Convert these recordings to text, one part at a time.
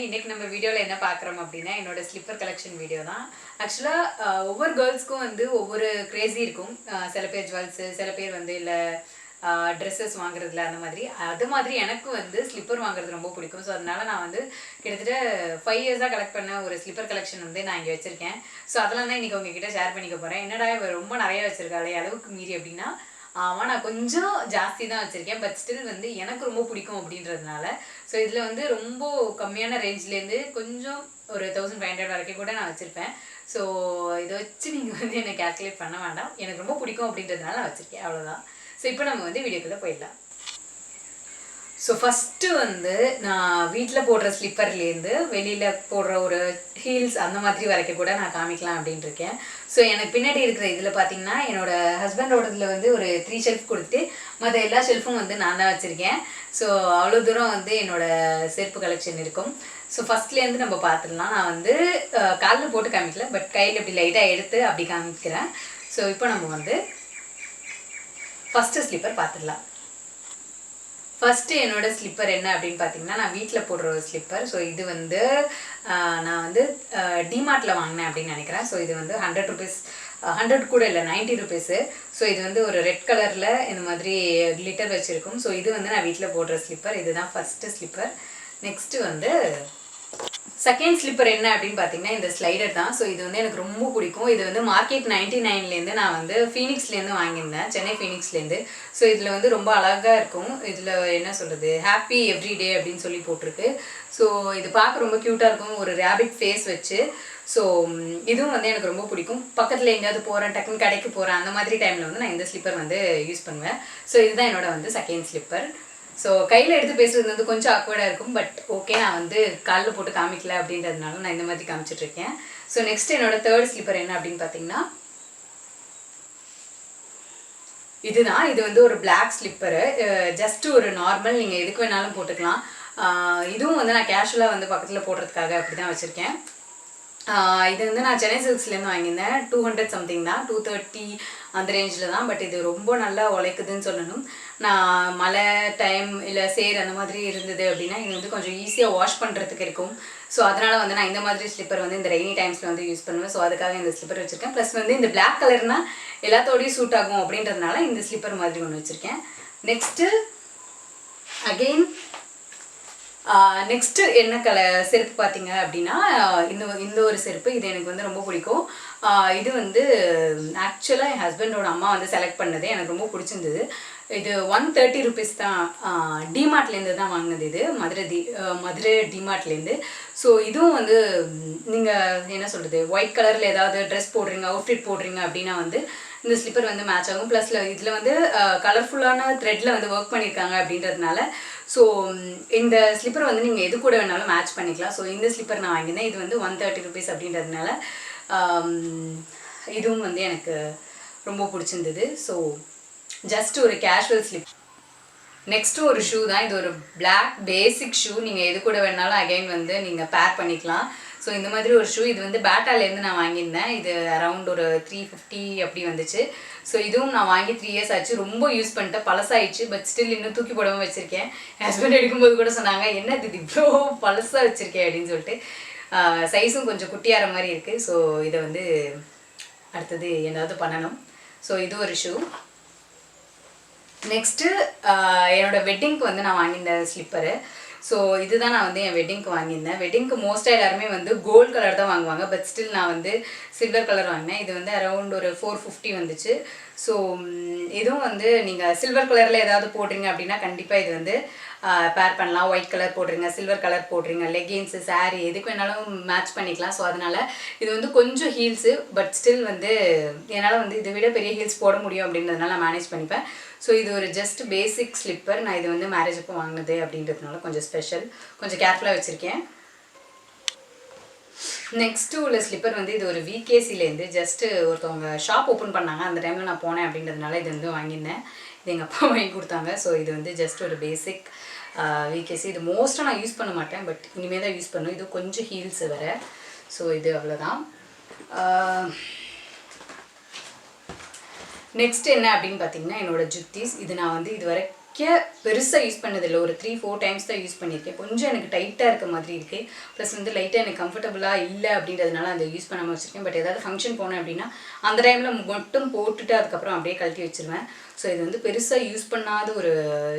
இன்னைக்கு நம்ம வீடியோவில் என்ன பார்க்குறோம் அப்படின்னா என்னோட ஸ்லிப்பர் கலெக்ஷன் வீடியோ தான். ஆக்சுவலாக ஒவ்வொரு கேர்ள்ஸ்க்கும் வந்து ஒவ்வொரு க்ரேஸி இருக்கும். சில பேர் ஜுவல்ஸு, சில பேர் வந்து இல்லை ட்ரெஸ்ஸஸ் வாங்குறதுல அந்த மாதிரி. அது மாதிரி எனக்கு வந்து ஸ்லிப்பர் வாங்குறது ரொம்ப பிடிக்கும். ஸோ அதனால நான் வந்து கிட்டத்தட்ட 5 இயர்ஸாக கலெக்ட் பண்ண ஒரு ஸ்லிப்பர் கலெக்ஷன் வந்து நான் இங்கே வச்சுருக்கேன். ஸோ அதெல்லாம் தான் இன்றைக்கி உங்ககிட்ட ஷேர் பண்ணிக்க போகிறேன். என்னடா ரொம்ப நிறைய வச்சுருக்காளே அளவுக்கு மீறி அப்படின்னா, ஆமாம் நான் கொஞ்சம் ஜாஸ்தி தான் வச்சுருக்கேன். பட் ஸ்டில் வந்து எனக்கு ரொம்ப பிடிக்கும் அப்படின்றதுனால. ஸோ இதில் வந்து ரொம்ப கம்மியான ரேஞ்ச்லேருந்து கொஞ்சம் ஒரு 1500 வரைக்கும் கூட நான் வச்சுருப்பேன். ஸோ இதை வச்சு நீங்கள் வந்து என்னை கேல்குலேட் பண்ண வேண்டாம். எனக்கு ரொம்ப பிடிக்கும் அப்படின்றதுனால நான் வச்சுருக்கேன், அவ்வளோதான். ஸோ இப்போ நம்ம வந்து வீடியோக்குள்ளே போயிடலாம். ஸோ ஃபஸ்ட்டு வந்து நான் வீட்டில் போடுற ஸ்லிப்பர்லேருந்து வெளியில் போடுற ஒரு ஹீல்ஸ் அந்த மாதிரி வரைக்கும் கூட நான் காமிக்கலாம் அப்படின்ட்டு இருக்கேன். ஸோ எனக்கு பின்னாடி இருக்கிற இதில் பார்த்தீங்கன்னா என்னோடய ஹஸ்பண்டோடதில் வந்து ஒரு 3 ஷெல்ஃப் கொடுத்து மற்ற எல்லா ஷெல்ஃபும் வந்து நான் தான் வச்சுருக்கேன். ஸோ அவ்வளோ தூரம் வந்து என்னோடய செருப்பு கலெக்ஷன் இருக்கும். ஸோ ஃபஸ்ட்லேருந்து நம்ம பார்த்துடலாம். நான் வந்து காலில் போட்டு காமிக்கல, பட் கையில் இப்படி லைட்டாக எடுத்து அப்படி காமிக்கிறேன். ஸோ இப்போ நம்ம வந்து ஃபஸ்ட்டு ஸ்லிப்பர் பார்த்துடலாம். ஃபஸ்ட்டு என்னோடய ஸ்லிப்பர் என்ன அப்படின்னு பார்த்தீங்கன்னா, நான் வீட்டில் போடுற ஒரு ஸ்லிப்பர். ஸோ இது வந்து நான் வந்து டிமார்ட்டில் வாங்கினேன் அப்படின்னு நினைக்கிறேன். ஸோ இது வந்து 100 ருபீஸ், 100 கூட இல்லை, 90 ருபீஸு. ஸோ இது வந்து ஒரு ரெட் கலரில் இந்த மாதிரி கிளிட்டர் வச்சுருக்கும். ஸோ இது வந்து நான் வீட்டில் போடுற ஸ்லிப்பர். இதுதான் ஃபஸ்ட்டு ஸ்லிப்பர். நெக்ஸ்ட்டு வந்து செகண்ட் ஸ்லிப்பர் என்ன அப்படின்னு பார்த்தீங்கன்னா இந்த ஸ்லைடர் தான். ஸோ இது வந்து எனக்கு ரொம்ப பிடிக்கும். இது வந்து மார்க்கெட் 99லேருந்து நான் வந்து ஃபீனிக்ஸ்லேருந்து வாங்கியிருந்தேன், சென்னை ஃபீனிக்ஸ்லேருந்து. ஸோ இதில் வந்து ரொம்ப அழகாக இருக்கும். இதில் என்ன சொல்கிறது, ஹாப்பி எவ்ரிடே அப்படின்னு சொல்லி போட்டிருக்கு. ஸோ இது பார்க்க ரொம்ப க்யூட்டாக இருக்கும், ஒரு ரேபிட் ஃபேஸ் வச்சு. ஸோ இதுவும் வந்து எனக்கு ரொம்ப பிடிக்கும். பக்கத்தில் எங்கேயாவது போகிறேன், டக்குன்னு கடைக்கு போகிறேன், அந்த மாதிரி டைமில் வந்து நான் இந்த ஸ்லிப்பர் வந்து யூஸ் பண்ணுவேன். ஸோ இதுதான் என்னோட வந்து செகண்ட் ஸ்லிப்பர். ஸோ கையில் எடுத்து பேசுகிறது வந்து கொஞ்சம் ஆக்வர்டாக இருக்கும், பட் ஓகே, நான் வந்து காலில் போட்டு காமிக்கல அப்படின்றதுனால நான் இந்த மாதிரி காமிச்சிட்ருக்கேன். ஸோ நெக்ஸ்ட் என்னோடய தேர்ட் ஸ்லிப்பர் என்ன அப்படின்னு பார்த்தீங்கன்னா இதுதான். இது வந்து ஒரு பிளாக் ஸ்லிப்பரு, ஜஸ்ட்டு ஒரு நார்மல், நீங்கள் எதுக்கு வேணாலும் போட்டுக்கலாம். இதுவும் வந்து நான் கேஷுவலாக வந்து பக்கத்தில் போடுறதுக்காக அப்படி தான் வச்சுருக்கேன். இது வந்து நான் சென்னை சில்க்ஸ்லேருந்து வாங்கியிருந்தேன். 200 சம்திங் தான், 230 அந்த ரேஞ்சில் தான். பட் இது ரொம்ப நல்லா உழைக்குதுன்னு சொல்லணும். நான் மழை டைம் இல்லை சேர் அந்த மாதிரி இருந்தது அப்படின்னா இது வந்து கொஞ்சம் ஈஸியாக வாஷ் பண்ணுறதுக்கு இருக்கும். ஸோ அதனால் வந்து நான் இந்த மாதிரி ஸ்லிப்பர் வந்து இந்த ரெய்னி டைம்ஸில் வந்து யூஸ் பண்ணுவேன். ஸோ அதுக்காக இந்த ஸ்லிப்பர் வச்சுருக்கேன். ப்ளஸ் வந்து இந்த பிளாக் கலர்னால் எல்லாத்தோடையும் சூட் ஆகும் அப்படின்றதுனால இந்த ஸ்லிப்பர் மாதிரி ஒன்று வச்சுருக்கேன். நெக்ஸ்ட்டு நெக்ஸ்ட்டு என்ன செருப்பு பார்த்தீங்க அப்படின்னா இந்த ஒரு செருப்பு. இது எனக்கு வந்து ரொம்ப பிடிக்கும். இது வந்து ஆக்சுவலாக என் ஹஸ்பண்டோட அம்மா வந்து செலக்ட் பண்ணது, எனக்கு ரொம்ப பிடிச்சிருந்தது. இது 130 ருபீஸ் தான். டிமார்ட்லேருந்து தான் வாங்கினது. இது மதுரை டிமார்ட்லேருந்து. ஸோ இதுவும் வந்து நீங்கள் என்ன சொல்கிறது, ஒயிட் கலரில் ஏதாவது ட்ரெஸ் போடுறீங்க, அவுட்ஃபிட் போடுறீங்க அப்படின்னா வந்து இந்த ஸ்லிப்பர் வந்து மேட்ச் ஆகும். ப்ளஸ் இதில் வந்து கலர்ஃபுல்லான த்ரெட்டில் வந்து ஒர்க் பண்ணியிருக்காங்க அப்படின்றதுனால ஸோ இந்த ஸ்லிப்பர் வந்து நீங்கள் எது கூட வேணாலும் மேட்ச் பண்ணிக்கலாம். ஸோ இந்த ஸ்லிப்பர் நான் வாங்கியிருந்தேன். இது வந்து 130 ருபீஸ் அப்படின்றதுனால இதுவும் வந்து எனக்கு ரொம்ப பிடிச்சிருந்தது. ஸோ ஜஸ்ட் ஒரு கேஷுவல் ஸ்லிப். நெக்ஸ்ட்டு ஒரு ஷூ தான். இது ஒரு பிளாக் பேசிக் ஷூ. நீங்கள் எது கூட வேணாலும் அகைன் வந்து நீங்கள் பேர் பண்ணிக்கலாம். ஸோ இந்த மாதிரி ஒரு ஷூ. இது வந்து பேட்டாலேருந்து நான் வாங்கியிருந்தேன். இது அரவுண்ட் ஒரு 350 அப்படி வந்துச்சு. ஸோ இதுவும் நான் வாங்கி 3 இயர்ஸ் ஆச்சு. ரொம்ப யூஸ் பண்ணிட்டேன், பழசாயிடுச்சு. பட் ஸ்டில் இன்னும் தூக்கி போடாமல் வச்சுருக்கேன். என் ஹஸ்பண்ட் எடுக்கும்போது கூட சொன்னாங்க, என்ன இது இவ்வளோ பழசாக வச்சுருக்கேன் அப்படின்னு சொல்லிட்டு. சைஸும் கொஞ்சம் குட்டியாகிற மாதிரி இருக்குது. ஸோ இதை வந்து அடுத்தது ஏதாவது பண்ணணும். ஸோ இது ஒரு ஷூ. நெக்ஸ்ட்டு என்னோடய வெட்டிங்க்கு வந்து நான் வாங்கியிருந்த ஸ்லிப்பரு. ஸோ இதுதான் நான் வந்து என் வெட்டிங்க்கு வாங்கியிருந்தேன். வெட்டிங்க்கு மோஸ்ட்டாக எல்லாருமே வந்து கோல்டு கலர் தான் வாங்குவாங்க. பட் ஸ்டில் நான் வந்து சில்வர் கலர் வாங்கினேன். இது வந்து அரௌண்ட் ஒரு 450 வந்துச்சு. ஸோ இதுவும் வந்து நீங்கள் சில்வர் கலரில் ஏதாவது போடுறீங்க அப்படின்னா கண்டிப்பாக இது வந்து பேர் பண்ணலாம். ஒயிட் கலர் போடுறீங்க, சில்வர் கலர் போடுறீங்க, லெகின்ஸு, சாரீ எதுக்கு வேணாலும் மேட்ச் பண்ணிக்கலாம். ஸோ அதனால் இது வந்து கொஞ்சம் ஹீல்ஸு, பட் ஸ்டில் வந்து என்னால் வந்து இதை விட பெரிய ஹீல்ஸ் போட முடியும் அப்படின்றதுனால நான் மேனேஜ் பண்ணிப்பேன். ஸோ இது ஒரு ஜஸ்ட் பேசிக் ஸ்லிப்பர். நான் இது வந்து மேரேஜுக்கு வாங்கினது அப்படின்றதுனால கொஞ்சம் ஸ்பெஷல், கொஞ்சம் கேர்ஃபுல்லாக வச்சுருக்கேன். நெக்ஸ்ட்டு உள்ள ஸ்லிப்பர் வந்து இது ஒரு விகேசிலேருந்து ஜஸ்ட்டு ஒருத்தவங்க ஷாப் ஓப்பன் பண்ணாங்க, அந்த டைமில் நான் போனேன் அப்படின்றதுனால இது வந்து வாங்கியிருந்தேன். இது எங்கள் அப்பா வாங்கி கொடுத்தாங்க. ஸோ இது வந்து ஜஸ்ட் ஒரு பேசிக் விகேசி. இது மோஸ்ட்டாக நான் யூஸ் பண்ண மாட்டேன், பட் இனிமேல் தான் யூஸ் பண்ணுவேன். இது கொஞ்சம் ஹீல்ஸ் வேறு. ஸோ இது அவ்வளோதான். நெக்ஸ்ட் என்ன அப்படின்னு பார்த்தீங்கன்னா என்னோடய ஜுத்திஸ். இது நான் வந்து இதுவரை பெருசாக யூஸ் பண்ணதில்லை, ஒரு 3-4 டைம்ஸ் தான் யூஸ் பண்ணியிருக்கேன். கொஞ்சம் எனக்கு டைட்டாக இருக்க மாதிரி இருக்குது. ப்ளஸ் வந்து லைட்டாக எனக்கு கம்ஃபர்டபுளாக இல்லை அப்படின்றதுனால அந்த யூஸ் பண்ணாமல் வச்சுருக்கேன். பட் ஏதாவது ஃபங்க்ஷன் போனேன் அப்படின்னா அந்த டைமில் மட்டும் போட்டுட்டு அதுக்கப்புறம் அப்படியே கழட்டி வச்சுருவேன். ஸோ இது வந்து பெருசாக யூஸ் பண்ணாத ஒரு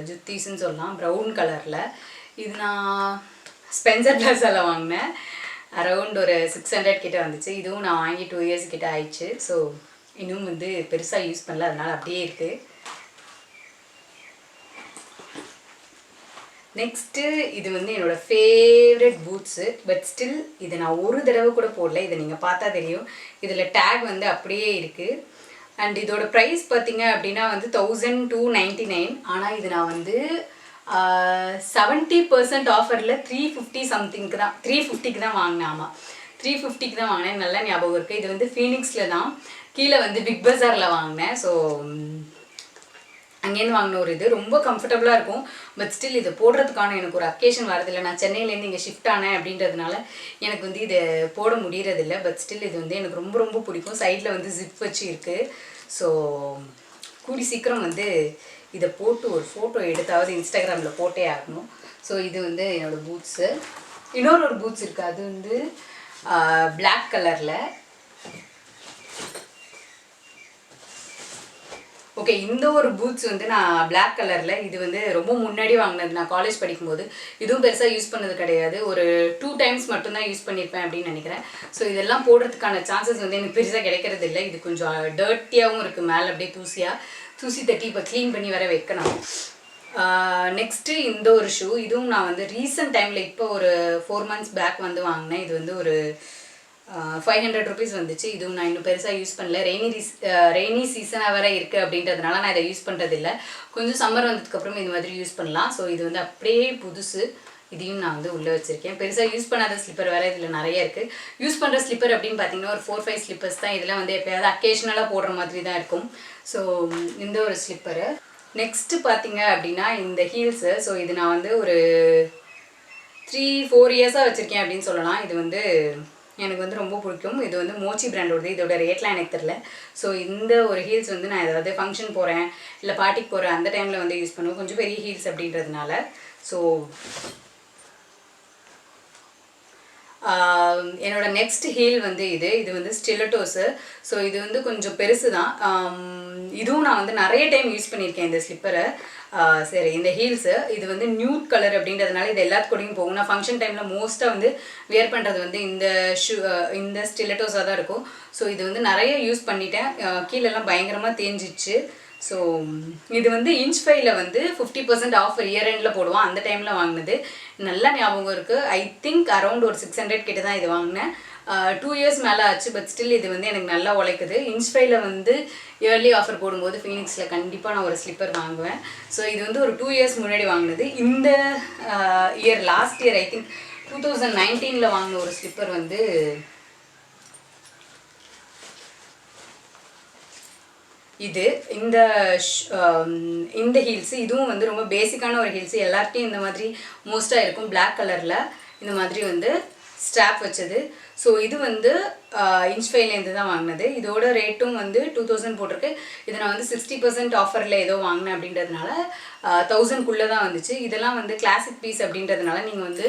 ஜுத்தீஸ்ன்னு சொல்லலாம், ப்ரௌன் கலரில். இது நான் ஸ்பென்சர் பிளாஸாவில் வாங்கினேன். அரௌண்ட் ஒரு 600 கிட்ட வந்துச்சு. இதுவும் நான் வாங்கி 2 இயர்ஸ் கிட்ட ஆயிடுச்சு. ஸோ இன்னும் வந்து பெருசாக யூஸ் பண்ணல, அதனால் அப்படியே இருக்குது. நெக்ஸ்ட்டு இது வந்து என்னோடய ஃபேவரட் பூட்ஸு. பட் ஸ்டில் இதை நான் ஒரு தடவை கூட போடல. இதை நீங்கள் பார்த்தா தெரியும், இதில் டேக் வந்து அப்படியே இருக்குது. அண்ட் இதோட ப்ரைஸ் பார்த்தீங்க அப்படின்னா வந்து 1299. ஆனால் இது நான் வந்து 70% ஆஃபரில் 350 சம்திங்க்கு தான், 350க்கு தான் வாங்கினேன். ஆமாம், 350க்கு தான் வாங்கினேன், நல்லா ஞாபகம் இருக்குது. இது வந்து ஃபீனிக்ஸில் தான், கீழே வந்து பிக் பஸாரில் வாங்கினேன். ஸோ அங்கேருந்து வாங்கின ஒரு இது ரொம்ப கம்ஃபர்டபுளாக இருக்கும். பட் ஸ்டில் இதை போடுறதுக்கான எனக்கு ஒரு அக்கேஷன் வரதில்லை. நான் சென்னையிலேருந்து இங்கே ஷிஃப்ட் ஆனேன் அப்படின்றதுனால எனக்கு வந்து இதை போட முடியறதில்லை. பட் ஸ்டில் இது வந்து எனக்கு ரொம்ப ரொம்ப பிடிக்கும். சைடில் வந்து ஜிப் வச்சு இருக்குது. ஸோ கூடி சீக்கிரம் வந்து இதை போட்டு ஒரு ஃபோட்டோ எடுத்தாவது இன்ஸ்டாகிராமில் போட்டே ஆகணும். ஸோ இது வந்து என்னோடய பூட்ஸு. இன்னொரு பூட்ஸ் இருக்குது, அது வந்து பிளாக் கலரில். ஓகே, இந்த ஒரு பூட்ஸ் வந்து நான் பிளாக் கலரில், இது வந்து ரொம்ப முன்னாடி வாங்கினது, நான் காலேஜ் படிக்கும்போது. இதுவும் பெருசாக யூஸ் பண்ணது கிடையாது, ஒரு 2 டைம்ஸ் மட்டும்தான் யூஸ் பண்ணியிருப்பேன் அப்படின்னு நினைக்கிறேன். ஸோ இதெல்லாம் போடுறதுக்கான சான்சஸ் வந்து எனக்கு பெருசாக கிடைக்கிறது இல்லை. இது கொஞ்சம் டர்ட்டியாகவும் இருக்குது, மேலே அப்படியே தூசி தட்டி இப்போ க்ளீன் பண்ணி வர வைக்கணும். நெக்ஸ்ட்டு இந்த ஒரு ஷூ, இதுவும் நான் வந்து ரீசெண்ட் டைமில் இப்போ ஒரு 4 months பேக் வந்து வாங்கினேன். இது வந்து ஒரு 500 rupees வந்துச்சு. இதுவும் நான் இன்னும் பெருசாக யூஸ் பண்ணல. ரெய்னி சீசனாக வேறு இருக்குது அப்படின்றதுனால நான் இதை யூஸ் பண்ணுறதில்ல. கொஞ்சம் சம்மர் வந்ததுக்கப்புறம் இது மாதிரி யூஸ் பண்ணலாம். ஸோ இது வந்து அப்படியே புதுசு. இதையும் நான் வந்து உள்ளே வச்சுருக்கேன். பெருசாக யூஸ் பண்ணாத ஸ்லிப்பர் வேறு இதில் நிறைய இருக்குது. யூஸ் பண்ணுற ஸ்லிப்பர் அப்படின்னு பார்த்தீங்கன்னா ஒரு 4-5 ஸ்லிப்பர்ஸ் தான். இதெல்லாம் வந்து எப்போயாவது அக்கேஷ்னலாக போடுற மாதிரி தான் இருக்கும். ஸோ இந்த ஒரு ஸ்லிப்பரு. நெக்ஸ்ட்டு பார்த்தீங்க அப்படின்னா இந்த ஹீல்ஸு. ஸோ இது நான் வந்து ஒரு 3-4 இயர்ஸாக வச்சுருக்கேன் அப்படின்னு சொல்லலாம். இது வந்து எனக்கு வந்து ரொம்ப பிடிக்கும். இது வந்து மோச்சி பிராண்டோடது. இதோட ரேட்லாம் எனக்கு தெரில. ஸோ இந்த ஒரு ஹீல்ஸ் வந்து நான் ஏதாவது ஃபங்க்ஷன் போகிறேன் இல்லை பார்ட்டிக்கு போகிறேன் அந்த டைமில் வந்து யூஸ் பண்ணுவேன். கொஞ்சம் பெரிய ஹீல்ஸ் அப்படின்றதுனால. ஸோ என்னோட நெக்ஸ்ட் ஹீல் வந்து இது வந்து ஸ்டிலட்டோஸு. ஸோ இது வந்து கொஞ்சம் பெருசு தான். இதுவும் நான் வந்து நிறைய டைம் யூஸ் பண்ணியிருக்கேன் இந்த ஸ்லிப்பரை. சரி, இந்த ஹீல்ஸு இது வந்து நியூட் கலர் அப்படின்றதுனால இது எல்லாத்துக்கூடையும் போகும். நான் ஃபங்க்ஷன் டைமில் மோஸ்ட்டாக வந்து வியர் பண்ணுறது வந்து இந்த ஸ்டிலட்டோஸாக தான் இருக்கும். ஸோ இது வந்து நிறைய யூஸ் பண்ணிட்டேன். கீழெல்லாம் பயங்கரமாக தேஞ்சிச்சு. ஸோ இது வந்து இன்ச் 5ல் வந்து 50% ஆஃபர் இயர் எண்டில் போடுவான். அந்த டைமில் வாங்கினது நல்லா ஞாபகம் இருக்குது. ஐ திங்க் அரௌண்ட் ஒரு 600 கிட்ட தான் இது வாங்கினேன். 2 இயர்ஸ் மேலே ஆச்சு. பட் ஸ்டில் இது வந்து எனக்கு நல்லா உழைக்குது. இன்ச் 5ல் வந்து இயர்லி ஆஃபர் போடும்போது ஃபீனிக்ஸில் கண்டிப்பாக நான் ஒரு ஸ்லிப்பர் வாங்குவேன். ஸோ இது வந்து ஒரு 2 இயர்ஸ் முன்னாடி வாங்கினது. இந்த year last year I think 2019ல் வாங்கின ஒரு ஸ்லிப்பர் வந்து இது. இந்த ஹீல்ஸு இதுவும் வந்து ரொம்ப பேசிக்கான ஒரு ஹீல்ஸு. எல்லார்ட்டையும் இந்த மாதிரி மோஸ்ட்டாக இருக்கும். பிளாக் கலரில் இந்த மாதிரி வந்து ஸ்ட்ராப் வச்சது. ஸோ இது வந்து இன்ச் 5லேருந்து தான் வாங்கினது. இதோட ரேட்டும் வந்து 2000 போட்டிருக்கு. இதை நான் வந்து 60% ஆஃபரில் ஏதோ வாங்கினேன் அப்படின்றதுனால 1000க்குள்ளே தான் வந்துச்சு. இதெல்லாம் வந்து கிளாசிக் பீஸ் அப்படின்றதுனால நீங்கள் வந்து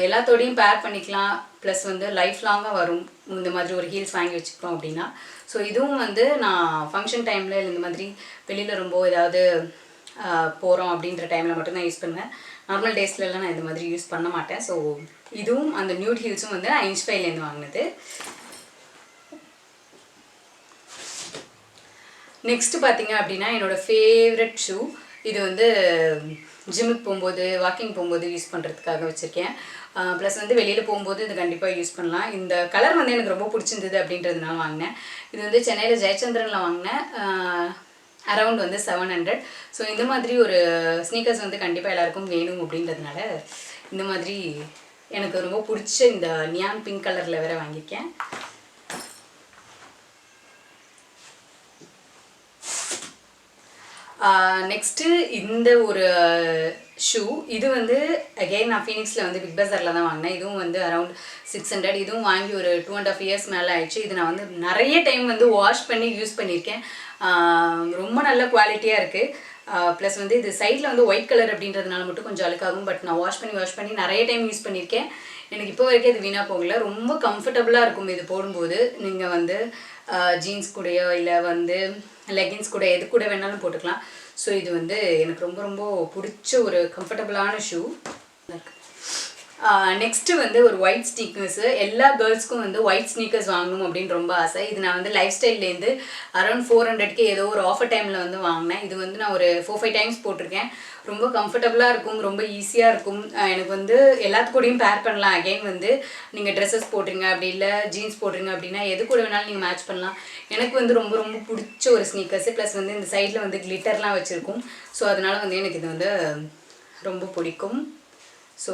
எல்லாத்தோடையும் பேர் பண்ணிக்கலாம். ப்ளஸ் வந்து லைஃப் லாங்காக வரும் இந்த மாதிரி ஒரு ஹீல்ஸ் வாங்கி வச்சுக்கிட்டோம் அப்படின்னா. ஸோ இதுவும் வந்து நான் ஃபங்க்ஷன் டைமில் இந்த மாதிரி வெளியில் ரொம்ப ஏதாவது போகிறோம் அப்படின்ற டைமில் மட்டும்தான் யூஸ் பண்ணுவேன். நார்மல் டேஸ்லலாம் நான் இந்த மாதிரி யூஸ் பண்ண மாட்டேன். ஸோ இதுவும் அந்த நியூட் ஹீல்ஸும் வந்து நான் இன்ச் 5லேருந்து வாங்கினது. நெக்ஸ்ட்டு பார்த்தீங்க அப்படின்னா என்னோடய ஃபேவரட் ஷூ. இது வந்து ஜிம்முக்கு போகும்போது வாக்கிங் போகும்போது யூஸ் பண்ணுறதுக்காக வச்சுருக்கேன். ப்ளஸ் வந்து வெளியில் போகும்போது இது கண்டிப்பாக யூஸ் பண்ணலாம். இந்த கலர் வந்து எனக்கு ரொம்ப பிடிச்சிருந்தது அப்படின்றதுனால வாங்கினேன். இது வந்து சென்னையில் ஜெயச்சந்திரனில் வாங்கினேன். அரவுண்ட் வந்து 700. ஸோ இந்த மாதிரி ஒரு ஸ்னீக்கர்ஸ் வந்து கண்டிப்பாக எல்லாருக்கும் வேணும் அப்படின்றதுனால இந்த மாதிரி எனக்கு ரொம்ப பிடிச்ச இந்த நியான் பிங்க் கலரில் வேறு வாங்கியிருக்கேன். நெக்ஸ்ட்டு இந்த ஒரு ஷூ. இது வந்து அகெயின் நான் ஃபீனிக்ஸில் வந்து பிக் பஸாரில் தான் வாங்கினேன். இதுவும் வந்து அரௌண்ட் 600. இதுவும் வாங்கி ஒரு 2.5 இயர்ஸ் மேலே ஆயிடுச்சு. இது நான் வந்து நிறைய டைம் வந்து வாஷ் பண்ணி யூஸ் பண்ணியிருக்கேன். ரொம்ப நல்ல குவாலிட்டியாக இருக்குது. ப்ளஸ் வந்து இது சைடில் வந்து ஒயிட் கலர் அப்படின்றதுனால மட்டும் கொஞ்சம் அழுக்காகும். பட் நான் வாஷ் பண்ணி நிறைய டைம் யூஸ் பண்ணியிருக்கேன். எனக்கு இப்போ வரைக்கும் இது வீணாக போகல. ரொம்ப கம்ஃபர்டபுளாக இருக்கும் இது போடும்போது. நீங்கள் வந்து ஜீன்ஸ் கூடயோ இல்லை வந்து லெகின்ஸ் கூட எது கூட வேணாலும் போட்டுக்கலாம். ஸோ இது வந்து எனக்கு ரொம்ப ரொம்ப பிடிச்ச ஒரு கம்ஃபர்டபுளான ஷூ. நெக்ஸ்ட்டு வந்து ஒரு ஒயிட் ஸ்னீக்கர்ஸு. எல்லா கேர்ள்ஸ்க்கும் வந்து ஒயிட் ஸ்னீக்கர்ஸ் வாங்கணும் அப்படின்னு ரொம்ப ஆசை. இது நான் வந்து லைஃப் ஸ்டைல்லேருந்து அரௌண்ட் 400க்கு ஏதோ ஒரு ஆஃபர் டைமில் வந்து வாங்கினேன். இது வந்து நான் ஒரு 4-5 டைம்ஸ் போட்டிருக்கேன். ரொம்ப கம்ஃபர்டபுளாக இருக்கும், ரொம்ப ஈஸியாக இருக்கும். எனக்கு வந்து எல்லாத்துக்கூடையும் பேர் பண்ணலாம். அகெயின் வந்து நீங்கள் ட்ரெஸ்ஸஸ் போடுறீங்க அப்படி இல்லை ஜீன்ஸ் போடுறீங்க அப்படின்னா எது கூட வேணாலும் நீங்கள் மேட்ச் பண்ணலாம். எனக்கு வந்து ரொம்ப ரொம்ப பிடிச்ச ஒரு ஸ்னீக்கர்ஸு. ப்ளஸ் வந்து இந்த சைடில் வந்து கிளிட்டர்லாம் வச்சுருக்கும். ஸோ அதனால் வந்து எனக்கு இது வந்து ரொம்ப பிடிக்கும். ஸோ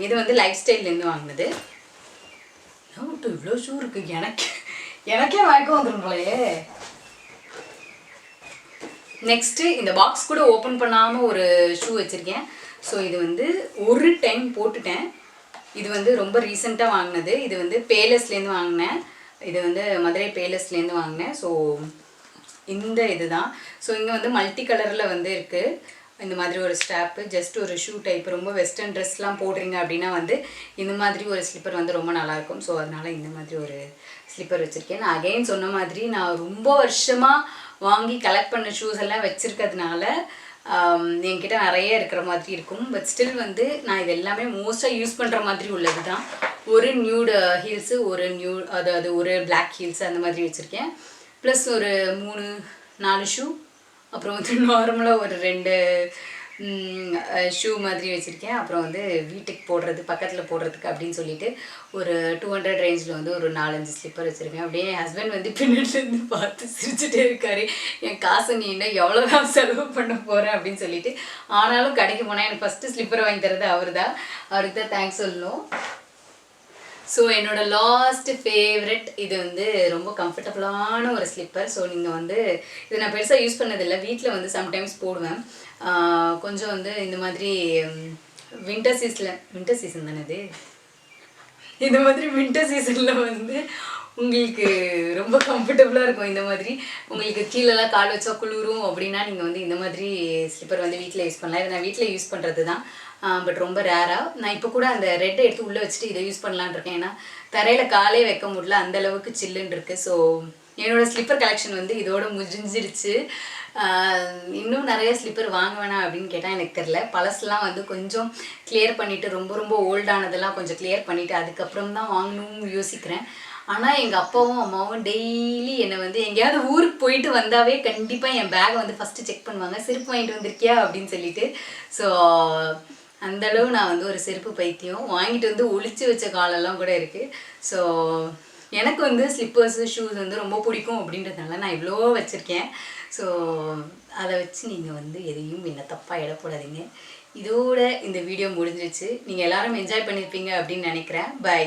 இது வந்து லைஃப் ஸ்டைல்லேருந்து வாங்கினது. இவ்வளோ ஷூ இருக்குது. எனக்கே மயக்கம் வந்துடும் போலையே. நெக்ஸ்ட்டு இந்த பாக்ஸ் கூட ஓப்பன் பண்ணாமல் ஒரு ஷூ வச்சுருக்கேன். ஸோ இது வந்து ஒரு டைம் போட்டுட்டேன். இது வந்து ரொம்ப ரீசெண்டாக வாங்கினது. இது வந்து பேலஸ்லேருந்து வாங்கினேன். இது வந்து மதுரை பேலஸ்லேருந்து வாங்கினேன். ஸோ இந்த இது தான். ஸோ இங்கே வந்து மல்டி கலரில் வந்து இருக்குது. இந்த மாதிரி ஒரு ஸ்ட்ராப்பு, ஜஸ்ட் ஒரு ஷூ டைப். ரொம்ப வெஸ்டர்ன் ட்ரெஸ்லாம் போடுறீங்க அப்படின்னா வந்து இந்த மாதிரி ஒரு ஸ்லிப்பர் வந்து ரொம்ப நல்லாயிருக்கும். ஸோ அதனால் இந்த மாதிரி ஒரு ஸ்லிப்பர் வச்சுருக்கேன். நான் அகெயின் சொன்ன மாதிரி நான் ரொம்ப வருஷமாக வாங்கி கலெக்ட் பண்ண ஷூஸ் எல்லாம் வச்சுருக்கிறதுனால என்கிட்ட நிறைய இருக்கிற மாதிரி இருக்கும். பட் ஸ்டில் வந்து நான் இது எல்லாமே மோஸ்ட்டாக யூஸ் பண்ணுற மாதிரி உள்ளது தான். ஒரு நியூடு ஹீல்ஸு, ஒரு அதாவது ஒரு பிளாக் ஹீல்ஸு அந்த மாதிரி வச்சுருக்கேன். ப்ளஸ் ஒரு 3-4 ஷூ, அப்புறம் வந்து நார்மலாக ஒரு 2 ஷூ மாதிரி வச்சுருக்கேன். அப்புறம் வந்து வீட்டுக்கு போடுறது, பக்கத்தில் போடுறதுக்கு அப்படின்னு சொல்லிட்டு ஒரு 200 ரேஞ்சில் வந்து ஒரு 4-5 ஸ்லிப்பர் வச்சுருக்கேன். அப்படியே என் ஹஸ்பண்ட் வந்து பின்னாடிலேருந்து பார்த்து சிரிச்சுட்டே இருக்காரு. என் காசை நீ இன்னும் எவ்வளோதான் செலவு பண்ண போகிறேன் அப்படின்னு சொல்லிட்டு. ஆனாலும் கடைக்கு போனால் எனக்கு ஃபஸ்ட்டு ஸ்லிப்பர் வாங்கி தரது அவருக்கு தான் தேங்க்ஸ் சொல்லணும். ஸோ என்னோட லாஸ்ட் ஃபேவரெட் இது வந்து ரொம்ப கம்ஃபர்டபுளான ஒரு ஸ்லிப்பர். ஸோ நீங்கள் வந்து இதை நான் பெருசாக யூஸ் பண்ணதில்லை. வீட்டில் வந்து சம்டைம்ஸ் போடுவேன். கொஞ்சம் வந்து இந்த மாதிரி வின்டர் சீசன் தானே இது. இந்த மாதிரி வின்டர் சீசனில் வந்து உங்களுக்கு ரொம்ப கம்ஃபர்டபுளாக இருக்கும். இந்த மாதிரி உங்களுக்கு கீழெல்லாம் கால் வச்சா குளிரும் அப்படின்னா நீங்கள் வந்து இந்த மாதிரி ஸ்லிப்பர் வந்து வீட்டில் யூஸ் பண்ணலாம். இதை நான் வீட்டில் யூஸ் பண்ணுறது தான். பட் ரொம்ப ரேராக. நான் இப்போ கூட அந்த ரெட்டை எடுத்து உள்ளே வச்சுட்டு இதை யூஸ் பண்ணலான் இருக்கேன். ஏன்னா தரையில் காலே வைக்க முடியல, அந்தளவுக்கு சில்லுன்னு இருக்குது. ஸோ என்னோடய ஸ்லிப்பர் கலெக்ஷன் வந்து இதோட முடிஞ்சிருச்சு. இன்னும் நிறைய ஸ்லிப்பர் வாங்க வேணாம் அப்படின்னு கேட்டால் எனக்கு தெரில. பழசுலாம் வந்து கொஞ்சம் கிளியர் பண்ணிவிட்டு ரொம்ப ரொம்ப ஓல்டானதெல்லாம் கொஞ்சம் கிளியர் பண்ணிவிட்டு அதுக்கப்புறம் தான் வாங்கணும்னு யோசிக்கிறேன். ஆனால் எங்கள் அப்பாவும் அம்மாவும் டெய்லி என்னை வந்து எங்கேயாவது ஊருக்கு போயிட்டு வந்தாவே கண்டிப்பாக என் பேக்கை வந்து ஃபஸ்ட்டு செக் பண்ணுவாங்க, செருப்பு வாங்கிட்டு வந்திருக்கியா அப்படின்னு சொல்லிட்டு. ஸோ அந்தளவு நான் வந்து ஒரு செருப்பு பைத்தியம். வாங்கிட்டு வந்து ஒளிச்சு வச்ச காலெல்லாம் கூட இருக்குது. ஸோ எனக்கு வந்து ஸ்லிப்பர்ஸு ஷூஸ் வந்து ரொம்ப பிடிக்கும் அப்படின்றதுனால நான் இவ்வளோ வச்சுருக்கேன். ஸோ அதை வச்சு நீங்கள் வந்து எதையும் என்ன தப்பாக எடை போடாதீங்க. இதோட இந்த வீடியோ முடிஞ்சிச்சு. நீங்கள் எல்லோரும் என்ஜாய் பண்ணியிருப்பீங்க அப்படின்னு நினைக்கிறேன். பை.